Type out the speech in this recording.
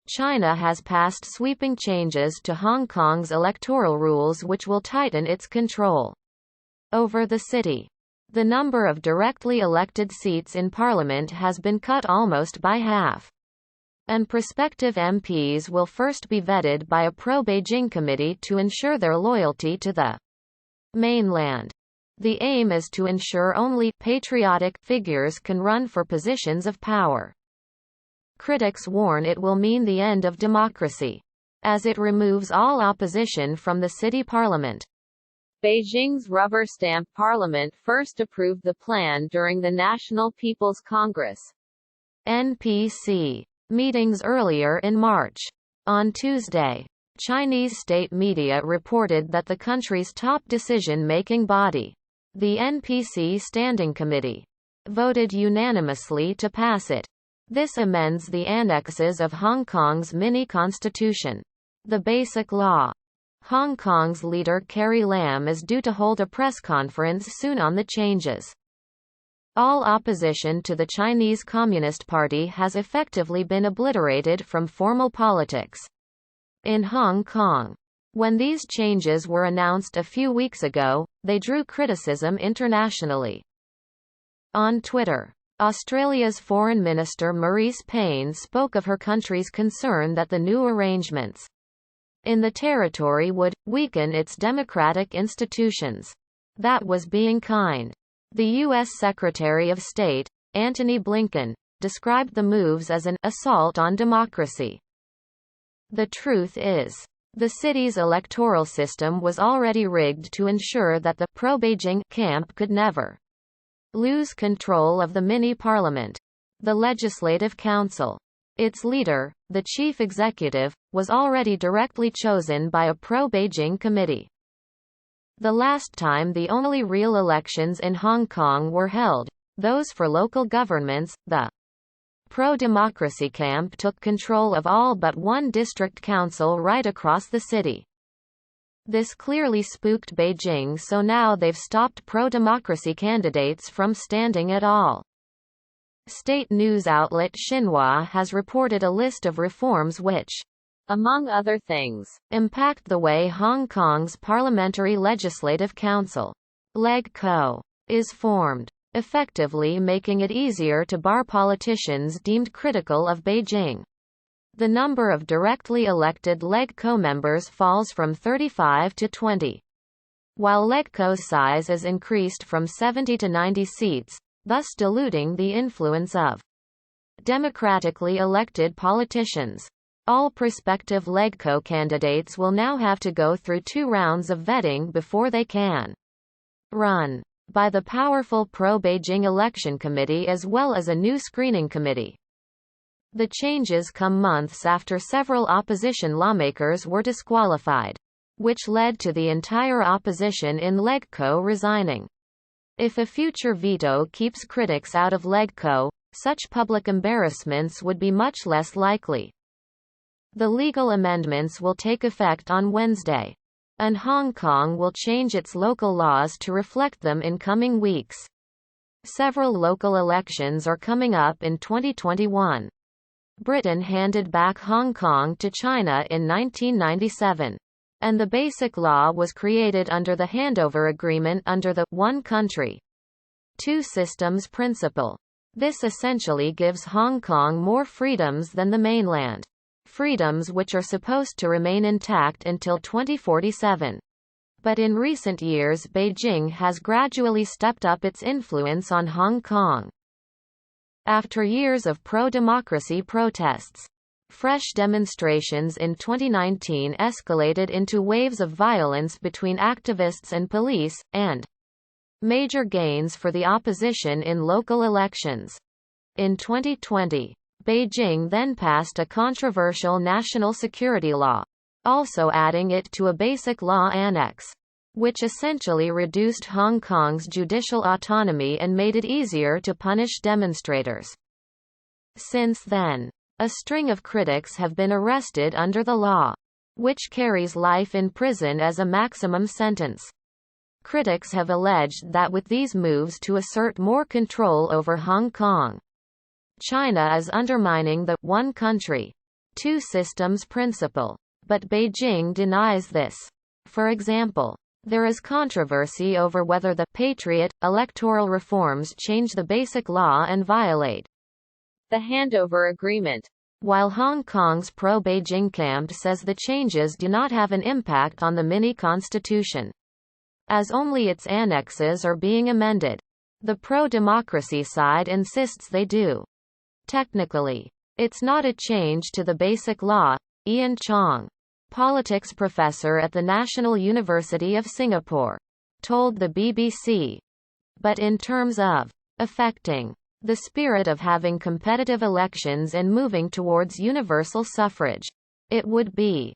China has passed sweeping changes to Hong Kong's electoral rules which will tighten its control over the city. The number of directly elected seats in parliament has been cut almost by half. And prospective MPs will first be vetted by a pro-Beijing committee to ensure their loyalty to the mainland. The aim is to ensure only patriotic figures can run for positions of power. Critics warn it will mean the end of democracy, as it removes all opposition from the city parliament. Beijing's rubber-stamp parliament first approved the plan during the National People's Congress (NPC) meetings earlier in March. On Tuesday, Chinese state media reported that the country's top decision-making body, the NPC Standing Committee, voted unanimously to pass it. This amends the annexes of Hong Kong's mini-constitution, the Basic Law. Hong Kong's leader Carrie Lam is due to hold a press conference soon on the changes. All opposition to the Chinese Communist Party has effectively been obliterated from formal politics in Hong Kong. When these changes were announced a few weeks ago, they drew criticism internationally. On Twitter, Australia's Foreign Minister Marise Payne spoke of her country's concern that the new arrangements in the territory would weaken its democratic institutions. That was being kind. The U.S. Secretary of State, Antony Blinken, described the moves as an assault on democracy. The truth is, the city's electoral system was already rigged to ensure that the pro-Beijing camp could never lose control of the mini-parliament. The Legislative Council. Its leader, the chief executive, was already directly chosen by a pro-Beijing committee. The last time the only real elections in Hong Kong were held, those for local governments, the pro-democracy camp took control of all but one district council right across the city. This clearly spooked Beijing, so now they've stopped pro-democracy candidates from standing at all. State news outlet Xinhua has reported a list of reforms which, among other things, impact the way Hong Kong's Parliamentary Legislative Council (LegCo) is formed, effectively making it easier to bar politicians deemed critical of Beijing. The number of directly elected LegCo members falls from 35 to 20. While LegCo's size is increased from 70 to 90 seats, thus diluting the influence of democratically elected politicians. All prospective LegCo candidates will now have to go through 2 rounds of vetting before they can run by the powerful pro-Beijing election committee as well as a new screening committee. The changes come months after several opposition lawmakers were disqualified, which led to the entire opposition in LegCo resigning. If a future veto keeps critics out of LegCo, such public embarrassments would be much less likely. The legal amendments will take effect on Wednesday, and Hong Kong will change its local laws to reflect them in coming weeks. Several local elections are coming up in 2021. Britain handed back Hong Kong to China in 1997. And the Basic Law was created under the handover agreement under the one country, two systems principle. This essentially gives Hong Kong more freedoms than the mainland. Freedoms which are supposed to remain intact until 2047. But in recent years Beijing has gradually stepped up its influence on Hong Kong. After years of pro-democracy protests, fresh demonstrations in 2019 escalated into waves of violence between activists and police, and major gains for the opposition in local elections. In 2020, Beijing then passed a controversial national security law, also adding it to a basic law annex, which essentially reduced Hong Kong's judicial autonomy and made it easier to punish demonstrators. Since then, a string of critics have been arrested under the law, which carries life in prison as a maximum sentence. Critics have alleged that with these moves to assert more control over Hong Kong, China is undermining the one country, two systems principle. But Beijing denies this. For example, there is controversy over whether the patriot electoral reforms change the basic law and violate the handover agreement. While Hong Kong's pro-Beijing camp says the changes do not have an impact on the mini-constitution, as only its annexes are being amended. The pro-democracy side insists they do. Technically, it's not a change to the basic law. Ian Chong, politics professor at the National University of Singapore, told the BBC. But in terms of affecting the spirit of having competitive elections and moving towards universal suffrage, it would be